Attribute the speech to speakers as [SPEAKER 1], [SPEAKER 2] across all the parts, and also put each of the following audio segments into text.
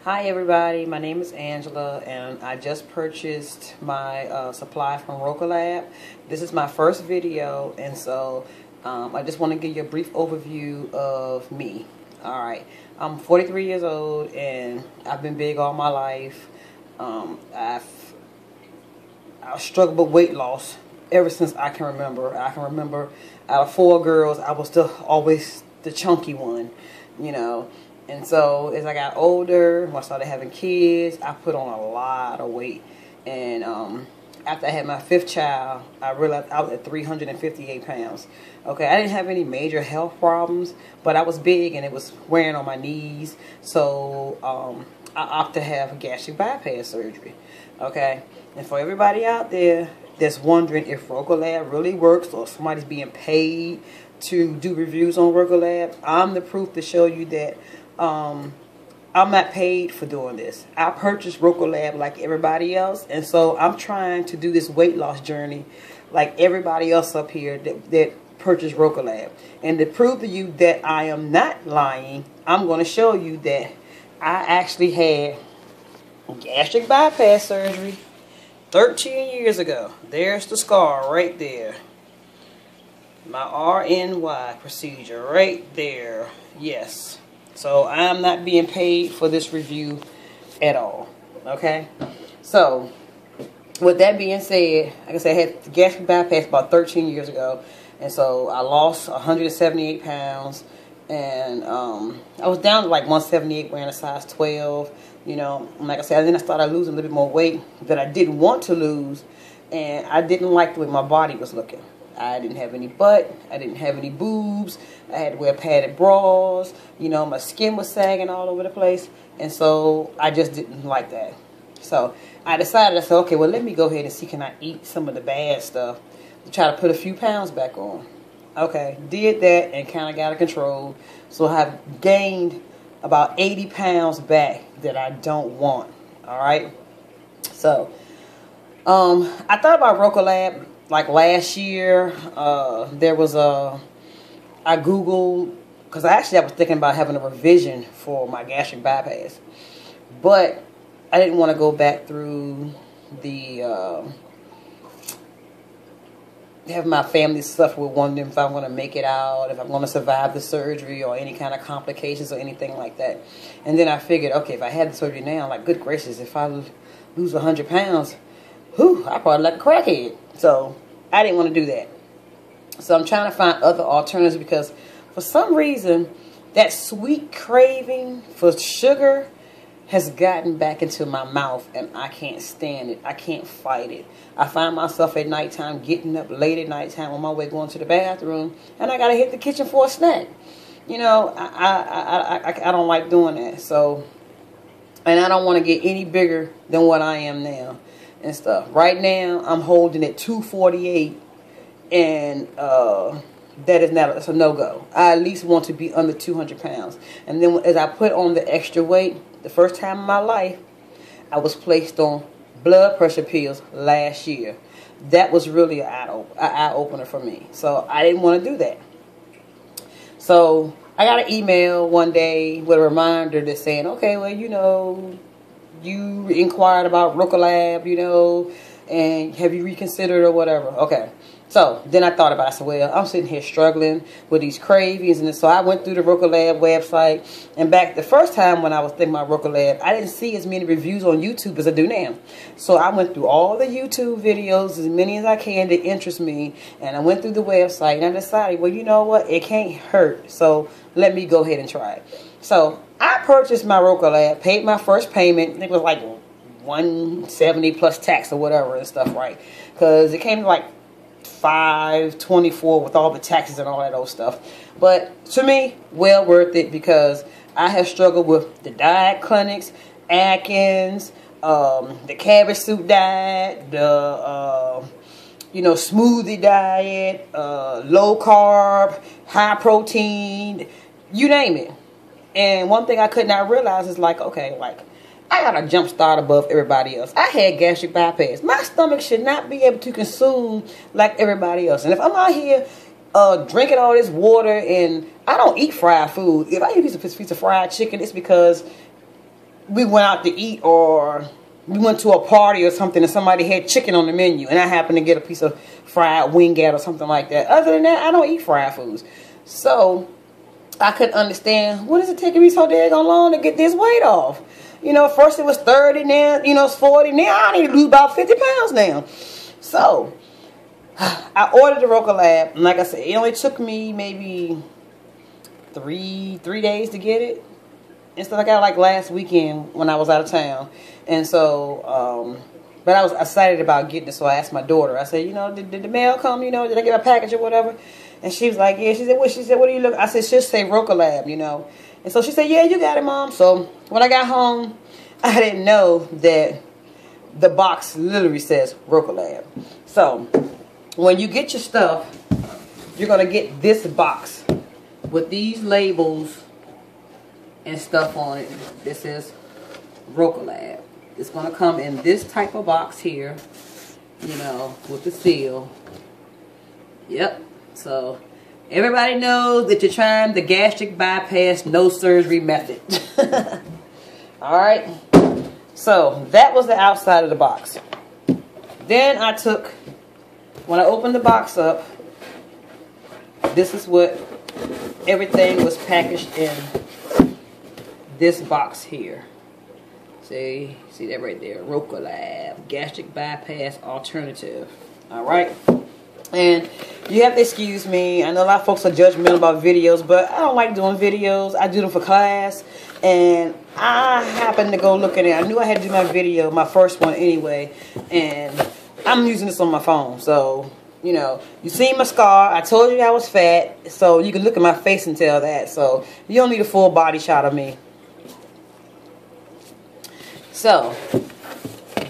[SPEAKER 1] Hi everybody, my name is Angela and I just purchased my supply from Roca Lab. This is my first video, and so I just want to give you a brief overview of me. Alright, I'm 43 years old and I've been big all my life. I've struggled with weight loss ever since I can remember. I can remember out of 4 girls, I was still always the chunky one, you know. And so as I got older, when I started having kids, I put on a lot of weight. And after I had my 5th child, I realized I was at 358 pounds. Okay, I didn't have any major health problems, but I was big and it was wearing on my knees. So I opted to have gastric bypass surgery. Okay, and for everybody out there that's wondering if Roca Lab really works or somebody's being paid to do reviews on Roca Lab, I'm the proof to show you that I'm not paid for doing this. I purchased Roca Lab like everybody else, and so I'm trying to do this weight loss journey like everybody else up here that purchased Roca Lab. And to prove to you that I am not lying, I'm going to show you that I actually had gastric bypass surgery 13 years ago. There's the scar right there. My RNY procedure right there. Yes. So I'm not being paid for this review at all. Okay? So, with that being said, like I said, I had gastric bypass about 13 years ago. And so I lost 178 pounds. And I was down to like 178 wearing a size 12. You know, like I said, then I started losing a little bit more weight that I didn't want to lose. And I didn't like the way my body was looking. I didn't have any butt. I didn't have any boobs. I had to wear padded bras. You know, my skin was sagging all over the place. And so I just didn't like that. So I decided, I said, okay, well, let me go ahead and see, can I eat some of the bad stuff to try to put a few pounds back on. Okay, did that and kind of got out of control. So I've gained about 80 pounds back that I don't want. All right. So I thought about Roca Lab. Like last year, there was I Googled, because I was thinking about having a revision for my gastric bypass. But I didn't want to go back through the, have my family suffer with wondering if I'm going to make it out, if I'm going to survive the surgery or any kind of complications or anything like that. And then I figured, okay, if I had the surgery now, like, good gracious, if I lose 100 pounds, whew, I probably like a crackhead. So I didn't want to do that. So I'm trying to find other alternatives because for some reason that sweet craving for sugar has gotten back into my mouth and I can't stand it. I can't fight it. I find myself at nighttime getting up late at nighttime on my way going to the bathroom, and I got to hit the kitchen for a snack. You know, I don't like doing that. So, and I don't want to get any bigger than what I am now and stuff. Right now, I'm holding at 248, and that is not, it's a no-go. I at least want to be under 200 pounds. And then as I put on the extra weight, the first time in my life, I was placed on blood pressure pills last year. That was really an eye-opener for me. So I didn't want to do that. So I got an email one day with a reminder that's saying, okay, well, you know, you inquired about Roca Lab, you know, and have you reconsidered or whatever? Okay. So then I thought about it. I said, well, I'm sitting here struggling with these cravings. And so I went through the Roca Lab website. And back the first time when I was thinking about Roca Lab, I didn't see as many reviews on YouTube as I do now. So I went through all the YouTube videos, as many as I can that interest me. And I went through the website and I decided, well, you know what? It can't hurt. So let me go ahead and try it. So I purchased my Roca Lab, paid my first payment. I think it was like $170 plus tax or whatever and stuff, right? Because it came to like $524 with all the taxes and all that old stuff. But to me, well worth it, because I have struggled with the diet clinics, Atkins, the cabbage soup diet, the you know, smoothie diet, low carb, high protein, you name it. And one thing I could not realize is like, okay, like, I got a jump start above everybody else. I had gastric bypass. My stomach should not be able to consume like everybody else. And if I'm out here drinking all this water, and I don't eat fried food. If I eat a piece of fried chicken, it's because we went out to eat, or we went to a party or something and somebody had chicken on the menu and I happened to get a piece of fried wingette or something like that. Other than that, I don't eat fried foods. So I couldn't understand, what is it taking me so daggone long to get this weight off? You know, first it was 30, now, you know, it's 40. Now I need to lose about 50 pounds now. So I ordered the Roca Lab, and like I said, it only took me maybe three days to get it. And stuff. I got it like last weekend when I was out of town. And so, but I was excited about getting it, so I asked my daughter. I said, you know, did the mail come, you know, did I get a package or whatever? And she was like, yeah. She said, what? She said, what do you look? I said, she'll say Roca Lab, you know. And so she said, yeah, you got it, Mom. So when I got home, I didn't know that the box literally says Roca Lab. So when you get your stuff, you're going to get this box with these labels and stuff on it. This is Roca Lab. It's going to come in this type of box here, you know, with the seal. Yep. So everybody knows that you're trying the gastric bypass no surgery method. Alright. So that was the outside of the box. Then I took, when I opened the box up, this is what everything was packaged in this box here. See that right there, Roca Lab, gastric bypass alternative. All right, and you have to excuse me. I know a lot of folks are judgmental about videos, but I don't like doing videos. I do them for class, and I happened to go look at it. I knew I had to do my video, my first one anyway, and I'm using this on my phone. So, you know, you see my scar. I told you I was fat, so you can look at my face and tell that. So you don't need a full body shot of me. So,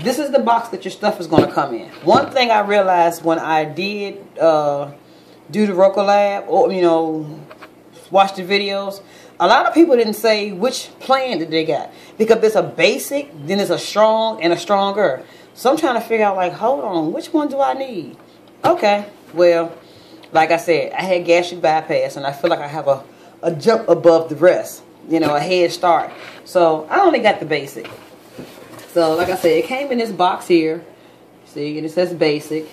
[SPEAKER 1] this is the box that your stuff is going to come in. One thing I realized when I did do the Roca Lab, or, you know, watch the videos, a lot of people didn't say which plan that they got. Because there's a basic, then there's a strong, and a stronger. So I'm trying to figure out, like, hold on, which one do I need? Okay, well, like I said, I had gastric bypass, and I feel like I have a jump above the rest. You know, a head start. So, I only got the basic. So, like I said, it came in this box here. See, and it says basic,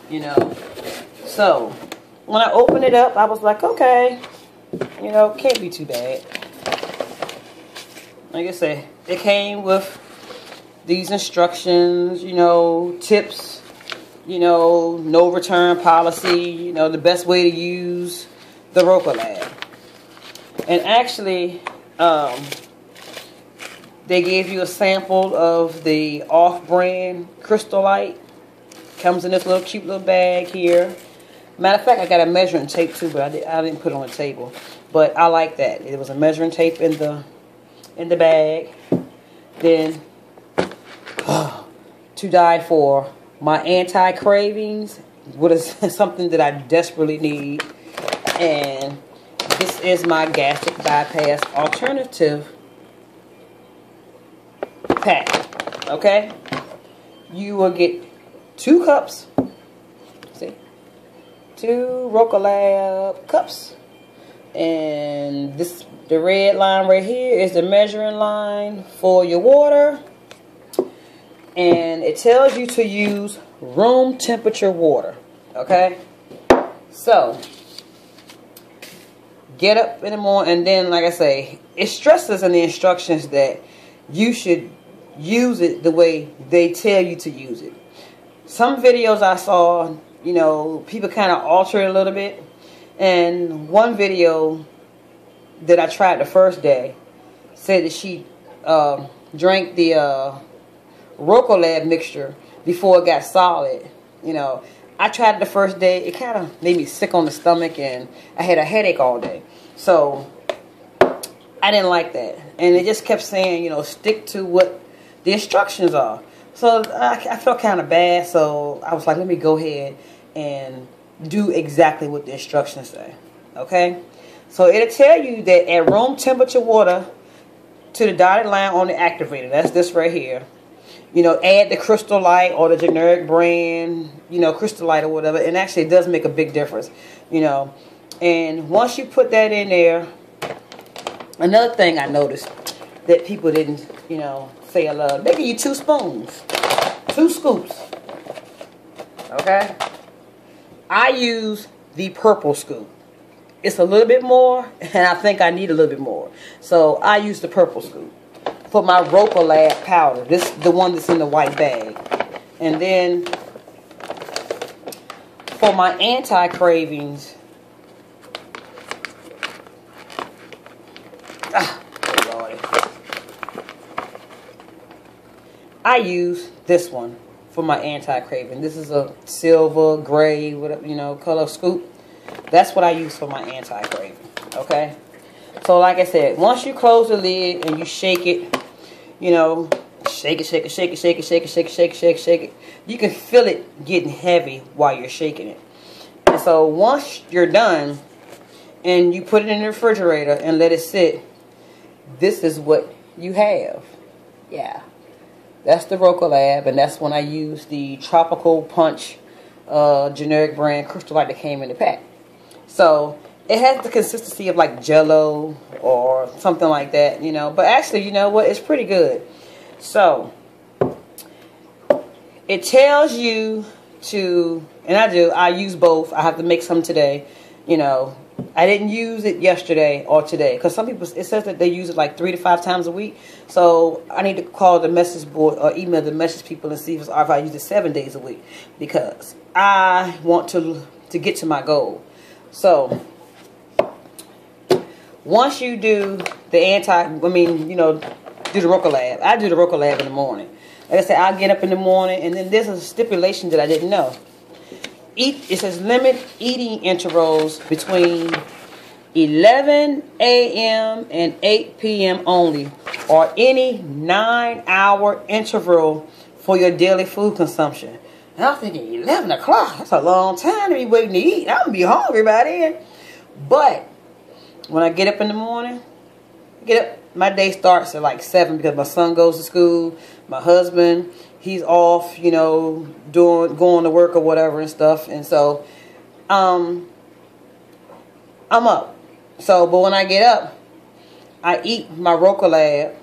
[SPEAKER 1] you know. So, when I opened it up, I was like, okay, you know, can't be too bad. Like I said, it came with these instructions, you know, tips, you know, no return policy, you know, the best way to use the Roca Lab. And actually, they gave you a sample of the off-brand Crystal Light. Comes in this little cute little bag here. Matter of fact, I got a measuring tape too, but I didn't put it on the table. But I like that. It was a measuring tape in the bag. Then, to die for, my anti-cravings. What is something that I desperately need. And this is my gastric bypass alternative pack. Okay, you will get 2 cups. See, 2 Roca Lab cups, and this, the red line right here, is the measuring line for your water, and it tells you to use room temperature water. Okay, so get up in the morning, and then, like I say, it stresses in the instructions that you should use it the way they tell you to use it. Some videos I saw, you know, people kind of alter it a little bit. And one video that I tried the first day said that she drank the Roca Lab mixture before it got solid. You know, I tried it the first day. It kind of made me sick on the stomach, and I had a headache all day. So I didn't like that. And it just kept saying, you know, stick to what the instructions are. So I felt kind of bad, so I was like, let me go ahead and do exactly what the instructions say. Okay? So it'll tell you that at room temperature water to the dotted line on the activator. That's this right here. You know, add the Crystal Light or the generic brand, you know, Crystal Light or whatever. And actually it does make a big difference, you know. And once you put that in there, another thing I noticed, that people didn't, you know, say I love. They give you 2 spoons, 2 scoops. Okay? I use the purple scoop. It's a little bit more, and I think I need a little bit more. So I use the purple scoop for my Roca Lab powder. This is the one that's in the white bag. And then for my anti-cravings, I use this one for my anti-craving. This is a silver, gray, whatever, you know, color scoop. That's what I use for my anti-craving. Okay? So like I said, once you close the lid and you shake it, you know, shake it, shake it, shake it, shake it, shake it, shake it, shake it, shake it, shake it. You can feel it getting heavy while you're shaking it. And so once you're done and you put it in the refrigerator and let it sit, this is what you have. Yeah. That's the Roca Lab, and that's when I use the Tropical Punch generic brand Crystal Light that came in the pack. So it has the consistency of like Jello or something like that, you know. But actually, you know what? It's pretty good. So it tells you to, and I use both. I have to make some today, you know. I didn't use it yesterday or today because some people, it says that they use it like 3 to 5 times a week. So I need to call the message board or email the message people and see if I use it 7 days a week because I want to get to my goal. So once you do the do the Roca Lab. I do the Roca Lab in the morning. Like I said, I'll get up in the morning, and then there's a stipulation that I didn't know. It says limit eating intervals between 11 a.m. and 8 p.m. only, or any 9-hour interval for your daily food consumption. And I'm thinking 11 o'clock, that's a long time to be waiting to eat. I'm going to be hungry by then. But when I get up in the morning, my day starts at like 7 because my son goes to school. My husband, he's off, you know, going to work or whatever and stuff. And so, I'm up. So, but when I get up, I eat my Roca Lab.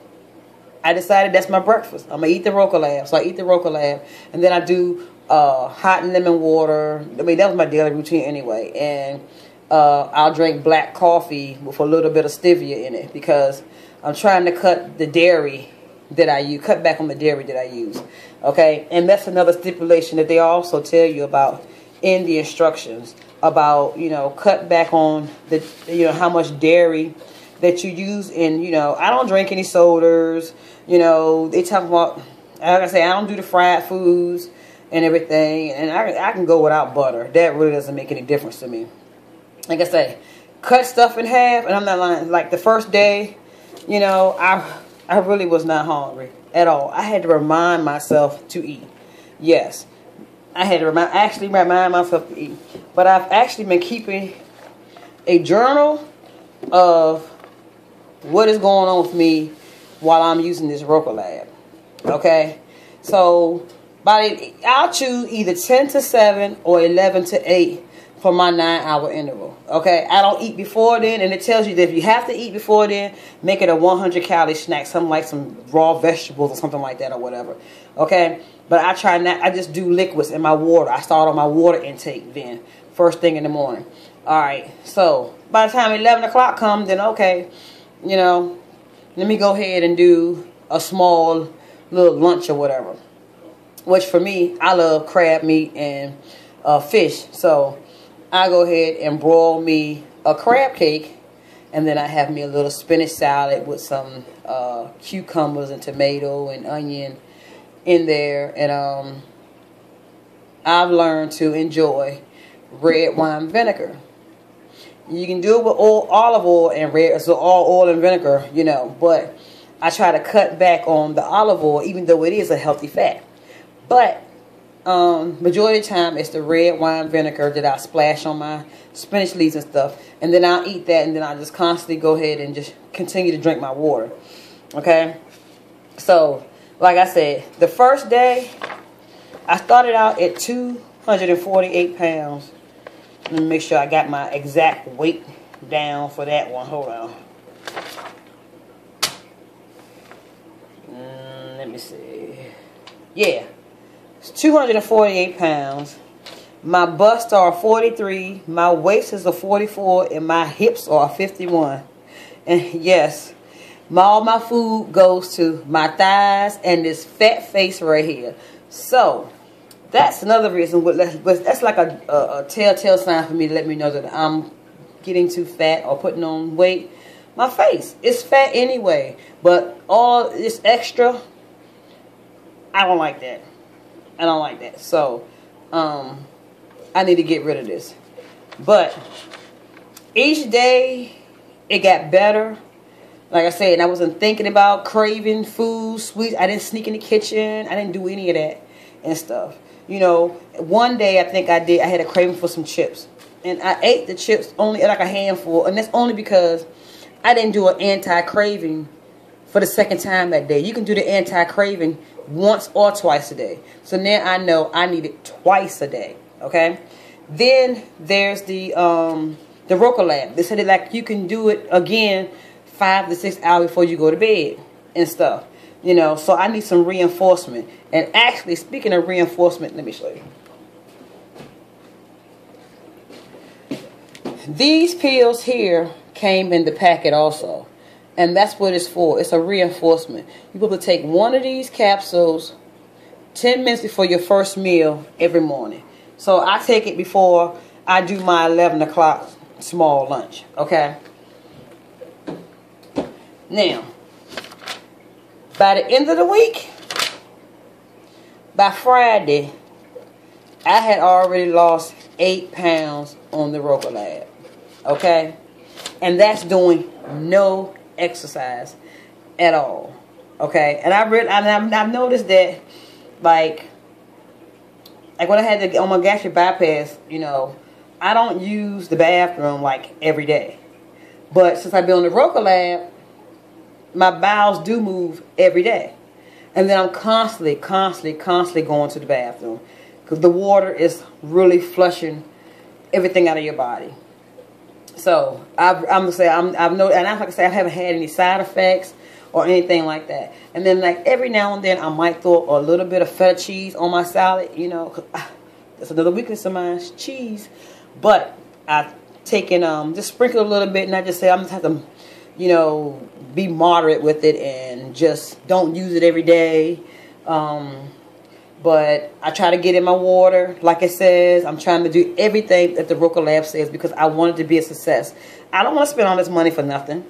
[SPEAKER 1] I decided that's my breakfast. I'm going to eat the Roca Lab. So I eat the Roca Lab. And then I do hot and lemon water. I mean, that was my daily routine anyway. And I'll drink black coffee with a little bit of stevia in it because I'm trying to cut the dairy that I use, cut back on the dairy that I use. Okay, and that's another stipulation that they also tell you about in the instructions about, you know, cut back on the, you know, how much dairy that you use. And, you know, I don't drink any sodas. You know, they talk about, like I say, I don't do the fried foods and everything, and I can go without butter. That really doesn't make any difference to me. Like I say, cut stuff in half, and I'm not lying. Like the first day, you know, I really was not hungry at all. I had to remind myself to eat. Yes, I had to remind myself to eat. But I've actually been keeping a journal of what is going on with me while I'm using this Roca Lab. Okay, so I'll choose either 10 to 7 or 11 to 8 for my 9-hour interval. Okay, I don't eat before then, and it tells you that if you have to eat before then, make it a 100-calorie snack, something like some raw vegetables or something like that or whatever. Okay, but I try not. I just do liquids in my water. I start on my water intake then, first thing in the morning. All right, so by the time 11 o'clock comes, then okay, you know, let me go ahead and do a small little lunch or whatever. Which for me, I love crab meat and fish, so I go ahead and broil me a crab cake, and then I have me a little spinach salad with some cucumbers and tomato and onion in there. And I've learned to enjoy red wine vinegar. You can do it with olive oil and so all oil and vinegar, you know. But I try to cut back on the olive oil, even though it is a healthy fat. But majority of the time, it's the red wine vinegar that I splash on my spinach leaves and stuff. And then I'll eat that, and then I just constantly go ahead and just continue to drink my water. Okay? So, like I said, the first day, I started out at 248 pounds. Let me make sure I got my exact weight down for that one. Hold on. me see. Yeah, it's 248 pounds. My busts are 43, my waist is a 44, and my hips are 51. And yes, all my food goes to my thighs and this fat face right here. So that's another reason. That's like a telltale sign for me to let me know that I'm getting too fat or putting on weight. My face is fat anyway, but all this extra, I don't like that. I don't like that. So I need to get rid of this. But each day it got better. Like I said, I wasn't thinking about craving food, sweets. I didn't sneak in the kitchen. I didn't do any of that and stuff. You know, one day I think I did. I had a craving for some chips. And I ate the chips only like a handful. And that's only because I didn't do an anti-craving for the second time that day. You can do the anti-craving once or twice a day. So now I know I need it twice a day. Okay? Then there's the Roca Lab. They said that like you can do it again 5 to 6 hours before you go to bed and stuff. You know, so I need some reinforcement. And actually, speaking of reinforcement, let me show you. These pills here came in the packet also. And that's what it's for. It's a reinforcement. You're supposed to take one of these capsules 10 minutes before your first meal every morning. So I take it before I do my 11 o'clock small lunch. Okay? Now, by the end of the week, by Friday, I had already lost 8 pounds on the Roca Lab. Okay? And that's doing no exercise at all. Okay? And I've noticed that, like when I had to get on my gastric bypass, you know, I don't use the bathroom like every day. But since I've been on the Roca Lab, my bowels do move every day. And then I'm constantly going to the bathroom. Because the water is really flushing everything out of your body. So, I'm going to say, I've noticed, and like I say, I haven't had any side effects or anything like that. And then, like, every now and then, I might throw a little bit of feta cheese on my salad, you know. 'Cause, that's another weakness of mine, cheese. But I've taken, just sprinkle a little bit, and I just say, I'm just have to, you know, be moderate with it and just don't use it every day. But I try to get in my water, like it says. I'm trying to do everything that the Roca Lab says because I want it to be a success. I don't want to spend all this money for nothing.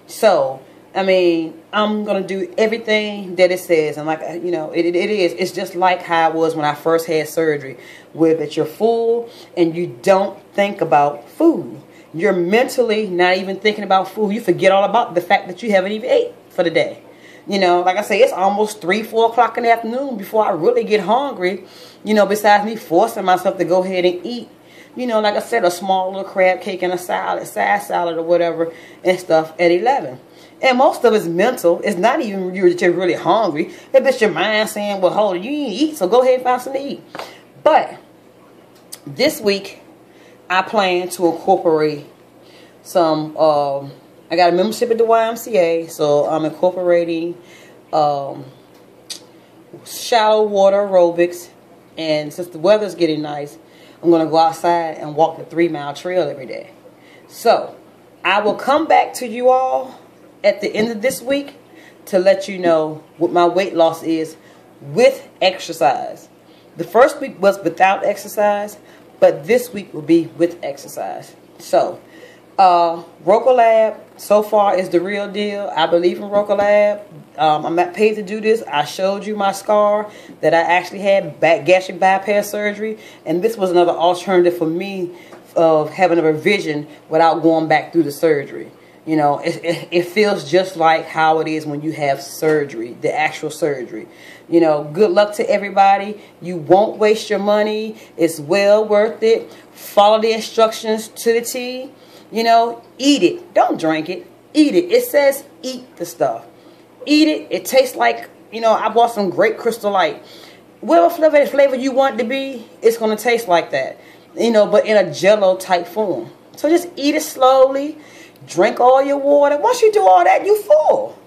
[SPEAKER 1] So, I mean, I'm going to do everything that it says. And like, you know, it is. It's just like how it was when I first had surgery. Where that you're full and you don't think about food. You're mentally not even thinking about food. You forget all about the fact that you haven't even ate for the day. You know, like I say, it's almost 3, 4 o'clock in the afternoon before I really get hungry. You know, besides me forcing myself to go ahead and eat. You know, like I said, a small little crab cake and a salad, side salad or whatever and stuff at 11. And most of it's mental. It's not even you're really hungry. It's your mind saying, well, hold on, you ain't eat, so go ahead and find something to eat. But this week, I plan to incorporate some, I got a membership at the YMCA, so I'm incorporating shallow water aerobics. And since the weather's getting nice, I'm going to go outside and walk the 3-mile trail every day. So, I will come back to you all at the end of this week to let you know what my weight loss is with exercise. The first week was without exercise, but this week will be with exercise. So, Roca Lab so far is the real deal. I believe in Roca Lab. I'm not paid to do this. I showed you my scar that I actually had gastric bypass surgery, and this was another alternative for me of having a revision without going back through the surgery. You know, it feels just like how it is when you have surgery, the actual surgery. You know, good luck to everybody. You won't waste your money. It's well worth it. Follow the instructions to the T. You know, eat it. Don't drink it. Eat it. It says eat the stuff. Eat it. It tastes like, you know, I bought some grape Crystal Light. Whatever flavor you want it to be, it's going to taste like that. You know, but in a jello type form. So just eat it slowly. Drink all your water. Once you do all that, you full.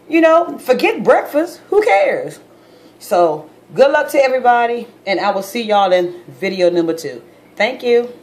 [SPEAKER 1] You know, forget breakfast. Who cares? So, good luck to everybody, and I will see y'all in video number 2. Thank you.